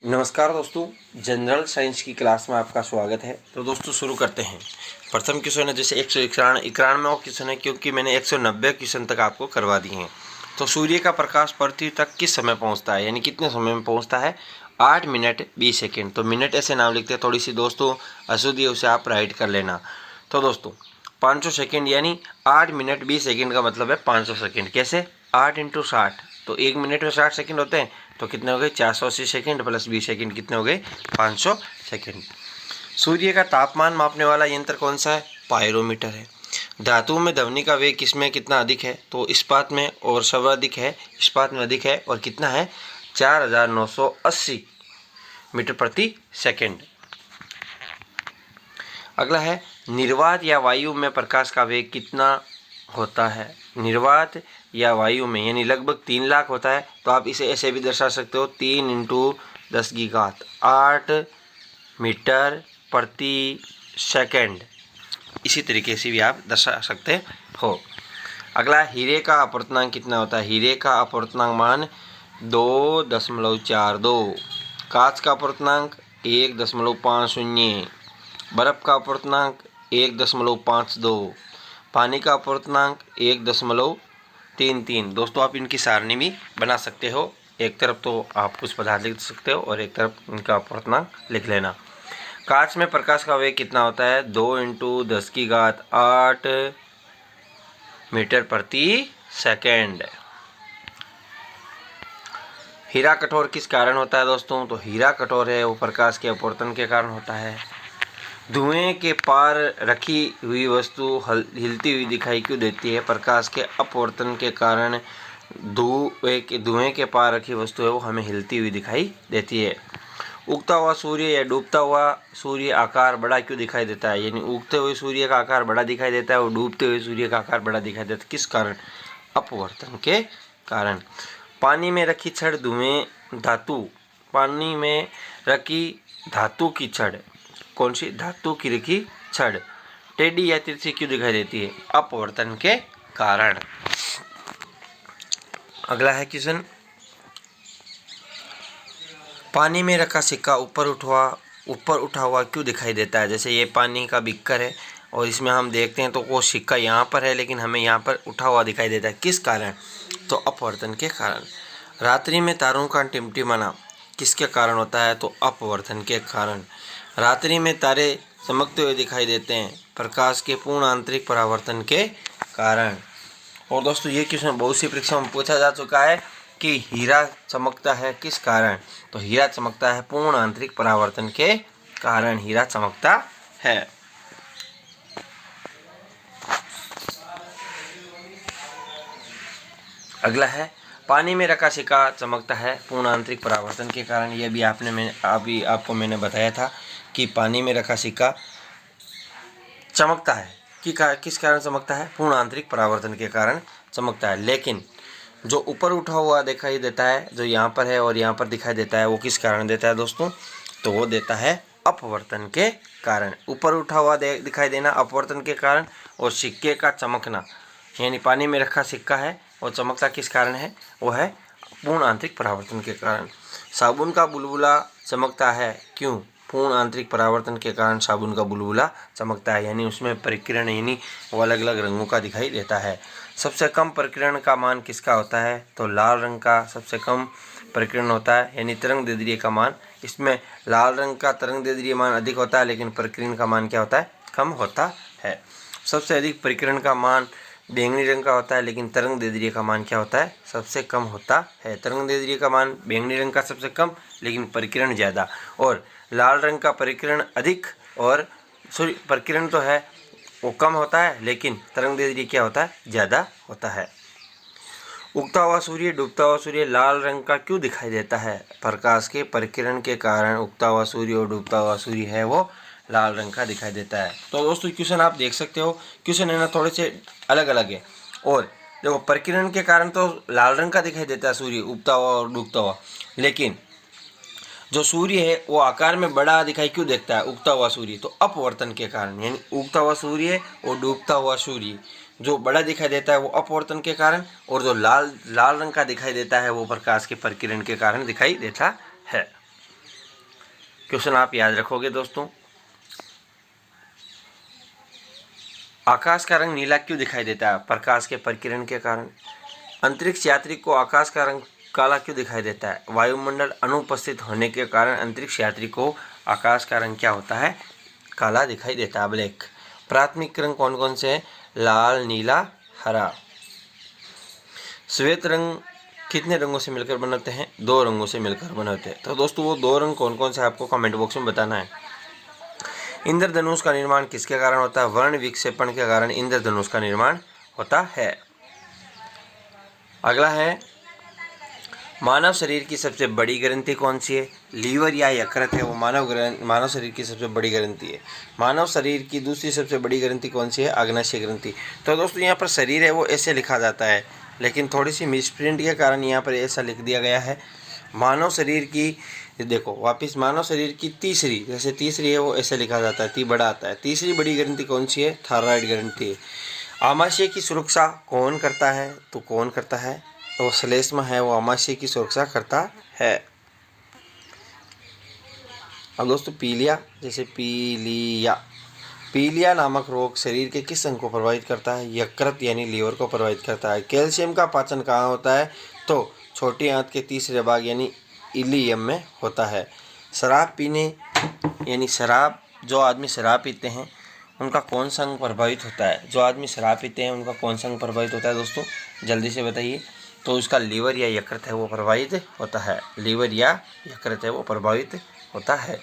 नमस्कार दोस्तों, general science की क्लास में आपका स्वागत है। तो दोस्तों शुरू करते हैं। प्रथम क्वेश्चन है जैसे 191 क्वेश्चन है, क्योंकि मैंने 190 क्वेश्चन तक आपको करवा दिए हैं। तो सूर्य का प्रकाश पृथ्वी तक किस समय पहुंचता है, यानी कितने समय में पहुंचता है? 8 मिनट 20 सेकेंड। तो मिनट ऐसे नाम लिखते हैं, थोड़ी सी दोस्तों अशुद्धि है, उसे आप राइट कर लेना। तो दोस्तों 500 सेकेंड यानी 8 मिनट 20 सेकेंड का मतलब है 500 सेकेंड। कैसे? 8 × 60, तो 1 मिनट में 60 सेकेंड होते हैं, तो कितने हो गए? 480 सेकेंड प्लस 20 सेकेंड कितने हो गए? 500 सेकेंड। सूर्य का तापमान मापने वाला यंत्र कौन सा है? पायरोमीटर है। धातु में ध्वनि का वेग किसमें कितना अधिक है? तो इस्पात में और सर्वाधिक है, इस्पात में अधिक है। और कितना है? 4980 मीटर प्रति सेकेंड। अगला है निर्वात या वायु में प्रकाश का वेग कितना होता है? निर्वात या वायु में यानी लगभग 3 लाख होता है। तो आप इसे ऐसे भी दर्शा सकते हो, 3 × 10⁸ 8 मीटर प्रति सेकेंड। इसी तरीके से भी आप दर्शा सकते हो। अगला हीरे का अपवर्तनांक कितना होता है? हीरे का अपवर्तनांक मान 2.42। कांच का अपवर्तनांक 1.50। बर्फ का अपवर्तनांक 1.52। पानी का अपवर्तनांक 1.33। दोस्तों आप इनकी सारणी भी बना सकते हो। एक तरफ तो आप कुछ पदार्थ लिख सकते हो और एक तरफ इनका अपवर्तनांक लिख लेना। कांच में प्रकाश का वेग कितना होता है? 2 × 10⁸ मीटर प्रति सेकेंड। हीरा कठोर किस कारण होता है दोस्तों? तो हीरा कठोर है वो प्रकाश के अपवर्तन के कारण होता है। धुएं के पार रखी हुई वस्तु हिलती हुई दिखाई क्यों देती है? प्रकाश के अपवर्तन के कारण धुएं के पार रखी वस्तु है वो हमें हिलती हुई दिखाई देती है। उगता हुआ सूर्य या डूबता हुआ सूर्य आकार बड़ा क्यों दिखाई देता है? यानी उगते हुए सूर्य का आकार बड़ा दिखाई देता है और डूबते हुए सूर्य का आकार बड़ा दिखाई देता है। किस कारण? अपवर्तन के कारण। पानी में रखी छड़ धुएं धातु पानी में रखी धातु की छड़, कौन सी धातु की रखी छड़ टेढ़ी या तिरछी क्यों दिखाई देती है? अपवर्तन के कारण। अगला है क्वेश्चन, पानी में रखा सिक्का ऊपर उठा हुआ क्यों दिखाई देता है? जैसे ये पानी का बीकर है और इसमें हम देखते हैं तो वो सिक्का यहाँ पर है, लेकिन हमें यहाँ पर उठा हुआ दिखाई देता है। किस कारण? तो अपवर्तन के कारण। रात्रि में तारों का टिमटिमाना किसके कारण होता है? तो अपवर्तन के कारण। रात्रि में तारे चमकते हुए दिखाई देते हैं, प्रकाश के पूर्ण आंतरिक परावर्तन के कारण। और दोस्तों ये क्वेश्चन बहुत सी परीक्षा में पूछा जा चुका है कि हीरा चमकता है किस कारण? तो हीरा चमकता है पूर्ण आंतरिक परावर्तन के कारण हीरा चमकता है। अगला है पानी में रखा सिक्का चमकता है पूर्ण आंतरिक परावर्तन के कारण। यह भी आपको मैंने बताया था कि पानी में रखा सिक्का चमकता है कि किस कारण चमकता है? पूर्ण आंतरिक परावर्तन के कारण चमकता है। लेकिन जो ऊपर उठा हुआ दिखाई देता है, जो यहाँ पर है और यहाँ पर दिखाई देता है, वो किस कारण देता है दोस्तों? तो वो देता है अपवर्तन के कारण। ऊपर उठा हुआ दिखाई देना अपवर्तन के कारण, और सिक्के का चमकना यानी पानी में रखा सिक्का है और चमकता किस कारण है? वो है पूर्ण आंतरिक परावर्तन के कारण। साबुन का बुलबुला चमकता है क्यों? पूर्ण आंतरिक परावर्तन के कारण साबुन का बुलबुला चमकता है, यानी उसमें परिकिरण यानी वो अलग अलग रंगों का दिखाई देता है। सबसे कम परिकिरण का मान किसका होता है? तो लाल रंग का सबसे कम परिकिरण होता है, यानी तरंगदैर्ध्य का मान। इसमें लाल रंग का तरंगदैर्ध्य मान अधिक होता है, लेकिन परिकिरण का मान क्या होता है? कम होता है। सबसे अधिक परिकिरण का मान बैंगनी रंग का होता है, लेकिन तरंगदैर्ध्य का मान क्या होता है? सबसे कम होता है। तरंगदैर्ध्य का मान बैंगनी रंग का सबसे कम, लेकिन परिकिरण ज़्यादा। और लाल रंग का परिकिरण अधिक और परिकिरण तो है वो कम होता है, लेकिन तरंगदैर्ध्य क्या होता है? ज़्यादा होता है। उगता हुआ सूर्य डूबता हुआ सूर्य लाल रंग का क्यों दिखाई देता है? प्रकाश के परिकिरण के कारण उगता हुआ सूर्य और डूबता हुआ सूर्य है वो लाल रंग का दिखाई देता है। तो दोस्तों क्वेश्चन आप देख सकते हो, क्वेश्चन है ना थोड़े से अलग अलग है। और देखो परिकिरण के कारण तो लाल रंग का दिखाई देता है सूर्य उगता हुआ और डूबता हुआ, लेकिन जो सूर्य है वो आकार में बड़ा दिखाई क्यों देता है? उगता हुआ सूर्य तो अपवर्तन के कारण। यानी उगता हुआ सूर्य और डूबता हुआ सूर्य जो बड़ा दिखाई देता है वो अपवर्तन के कारण, और जो लाल रंग का दिखाई देता है वो प्रकाश के परिकिरण के कारण दिखाई देता है। क्वेश्चन आप याद रखोगे दोस्तों। आकाश का रंग नीला क्यों दिखाई देता है? प्रकाश के परिकिरण के कारण। अंतरिक्ष यात्री को आकाश का रंग काला क्यों दिखाई देता है? वायुमंडल अनुपस्थित होने के कारण अंतरिक्ष यात्री को आकाश का रंग क्या होता है? काला दिखाई देता है, ब्लैक। प्राथमिक रंग कौन कौन से हैं? लाल, नीला, हरा। श्वेत रंग कितने रंगों से मिलकर बनते हैं? 2 रंगों से मिलकर बनते हैं। तो दोस्तों वो 2 रंग कौन कौन से आपको कमेंट बॉक्स में बताना है। इंद्रधनुष का निर्माण किसके कारण होता है? वर्ण विक्षेपण के कारण इंद्रधनुष का निर्माण होता है। अगला है, मानव शरीर की सबसे बड़ी ग्रंथि कौन सी है? लीवर या यकृत है वो मानव शरीर की सबसे बड़ी ग्रंथि है। मानव शरीर की दूसरी सबसे बड़ी ग्रंथि कौन सी है? अग्नाशय ग्रंथि। तो दोस्तों यहाँ पर शरीर है वो ऐसे लिखा जाता है, लेकिन थोड़ी सी मिसप्रिंट के कारण यहाँ पर ऐसा लिख दिया गया है। मानव शरीर की, देखो वापिस, मानव शरीर की तीसरी, जैसे तीसरी है वो ऐसे लिखा जाता है, ती बड़ा आता है। तीसरी बड़ी ग्रंथि कौन सी है? थायराइड ग्रंथि। आमाशय की सुरक्षा कौन करता है? तो कौन करता है? वो श्लेष्मा है वो आमाशय की सुरक्षा करता है। अब दोस्तों पीलिया, जैसे पीलिया नामक रोग शरीर के किस अंग को प्रभावित करता है? यकृत यानी लीवर को प्रभावित करता है। कैल्शियम का पाचन कहाँ होता है? तो छोटी आंत के तीसरे भाग यानी इलियम में होता है। शराब पीने यानी शराब, जो आदमी शराब पीते हैं उनका कौन सा अंग प्रभावित होता है? जो आदमी शराब पीते हैं उनका कौन सा अंग प्रभावित होता है दोस्तों? जल्दी से बताइए। तो उसका लीवर या यकृत है वो प्रभावित होता है। लीवर या यकृत है वो प्रभावित होता है।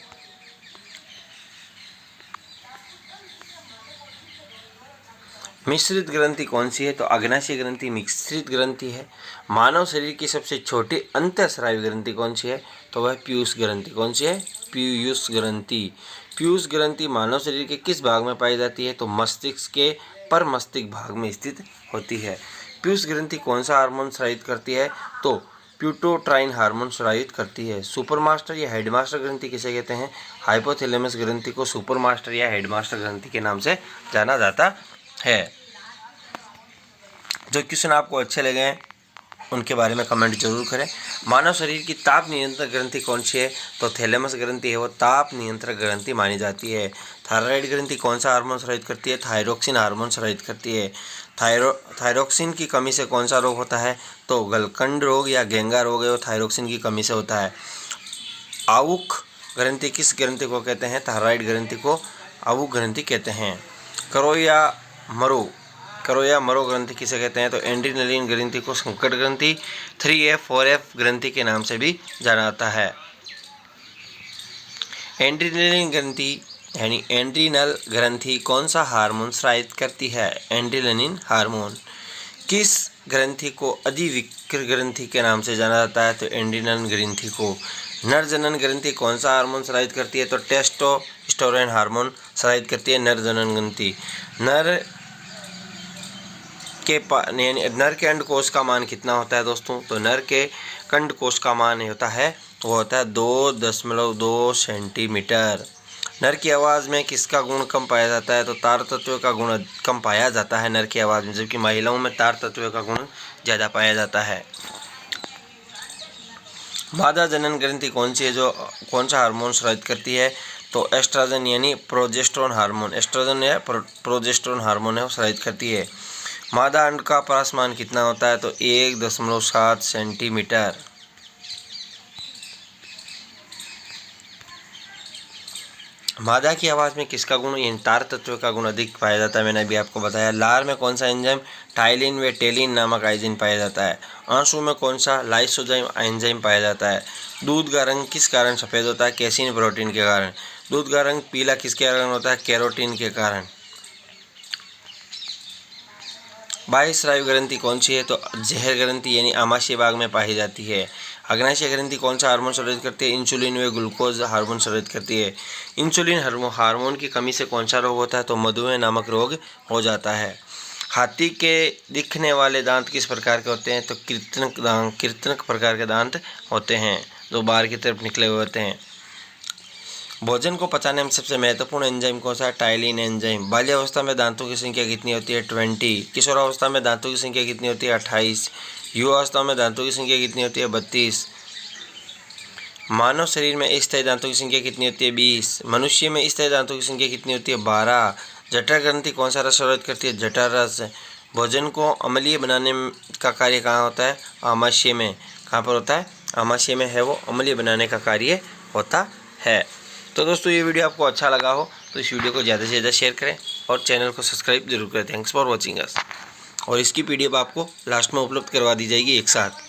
मिश्रित ग्रंथि कौन सी है? तो अग्नाशय ग्रंथि मिश्रित ग्रंथि है। मानव शरीर की सबसे छोटी अंतःस्रावी ग्रंथि कौन सी है? तो वह पीयूष ग्रंथि। कौन सी है? पीयूष ग्रंथि। पीयूष ग्रंथि मानव शरीर के किस भाग में पाई जाती है? तो मस्तिष्क के परमस्तिष्क भाग में स्थित होती है। पीयूष ग्रंथि कौन सा हार्मोन स्रावित करती है? तो प्यूटोट्राइन हार्मोन स्रावित करती है। सुपरमास्टर या हेडमास्टर ग्रंथि किसे कहते हैं? हाइपोथैलेमस ग्रंथि को सुपरमास्टर या हेडमास्टर ग्रंथि के नाम से जाना जाता है। जो क्वेश्चन आपको अच्छे लगे हैं उनके बारे में कमेंट जरूर करें। मानव शरीर की ताप नियंत्रक ग्रंथि कौन सी है? तो थैलेमस ग्रंथि है वो ताप नियंत्रक ग्रंथि मानी जाती है। थायराइड ग्रंथि कौन सा हार्मोन स्रावित करती है? थायरोक्सिन हार्मोन स्रावित करती है। थायरोक्सिन की कमी से कौन सा रोग होता है? तो गलकंड रोग या गेंगा रोग है वो थायरोक्सिन की कमी से होता है। आउक ग्रंथि किस ग्रंथि को कहते हैं? थायराइड ग्रंथि को आउक ग्रंथि कहते हैं। करो या मरो ग्रंथि किसे कहते हैं? तो एड्रीनलिन ग्रंथि को संकट ग्रंथि 3F 4F ग्रंथि के नाम से भी जाना जाता है। एड्रीनलिन ग्रंथि यानी एड्रीनल ग्रंथि कौन सा हार्मोन स्रावित करती है? Adrenaline hormone. किस ग्रंथि को अधिविक्र ग्रंथि के नाम से जाना जाता है? तो एड्रीनल ग्रंथि को। नर जनन ग्रंथि कौन सा हार्मोन स्रावित करती है? तो टेस्टोस्टेरोन हार्मोन स्रावित करती है नर जनन ग्रंथि। नर के अंडकोश का मान कितना होता है दोस्तों? तो नर के अंडकोश का मान होता है 2.2 सेंटीमीटर। नर की आवाज़ में किसका गुण कम पाया जाता है? तो तार तत्व का गुण कम पाया जाता है नर की आवाज़ में, जबकि महिलाओं में तार तत्व का गुण ज़्यादा पाया जाता है। मादा जनन ग्रंथि कौन सी है जो कौन सा हार्मोन स्रावित करती है? तो एस्ट्रोजन यानी प्रोजेस्टेरोन हार्मोन। एस्ट्रोजन या प्रोजेस्टेरोन हार्मोन है वो स्रावित करती है। मादा अंड का पारसमान कितना होता है? तो 1.7 सेंटीमीटर। मादा की आवाज़ में किसका गुण यानी तार तत्व का गुण अधिक पाया जाता है? मैंने अभी आपको बताया। लार में कौन सा एंजाइम टाइलिन व टेलिन नामक एंजाइम पाया जाता है? आंसू में कौन सा लाइसोजाइम एंजाइम पाया जाता है? दूध का रंग किस कारण सफ़ेद होता है? कैसीन प्रोटीन के कारण। दूध का रंग पीला किसके कारण होता है? कैरोटीन के कारण। बाह्यस्रावी ग्रंथि कौन सी है? तो जहर ग्रंथि यानी आमाशय भाग में पाई जाती है। अग्नाशय ग्रंथि कौन सा हार्मोन स्रावित करती है? इंसुलिन व ग्लूकोज हार्मोन स्रावित करती है। इंसुलिन हार्मोन की कमी से कौन सा रोग होता है? तो मधुमेह नामक रोग हो जाता है। हाथी के दिखने वाले दांत किस प्रकार के होते हैं? तो कृत्रिम प्रकार के दांत होते हैं जो बाहर की तरफ निकले हुए होते हैं। भोजन को पचाने में सबसे महत्वपूर्ण एंजाइम कौन सा है? Ptyalin enzyme. बाल्यावस्था में दांतों की संख्या कितनी होती है? 20। किशोरावस्था में दांतों की संख्या कितनी होती है? 28। युवावस्था में दांतों की संख्या कितनी होती है? 32। मानव शरीर में स्थायी दांतों की संख्या कितनी होती है? 20। मनुष्य में स्थायी दांतों की संख्या कितनी होती है? 12। जठर ग्रंथि कौन सा रस स्रावित करती है? जठर रस। भोजन को अम्लीय बनाने का कार्य कहाँ होता है? आमाशय में। कहाँ पर होता है? आमाशय में है वो अम्लीय बनाने का कार्य होता है। तो दोस्तों ये वीडियो आपको अच्छा लगा हो तो इस वीडियो को ज़्यादा से ज़्यादा शेयर करें और चैनल को सब्सक्राइब जरूर करें। Thanks for watching us. और इसकी PDF आपको लास्ट में उपलब्ध करवा दी जाएगी एक साथ।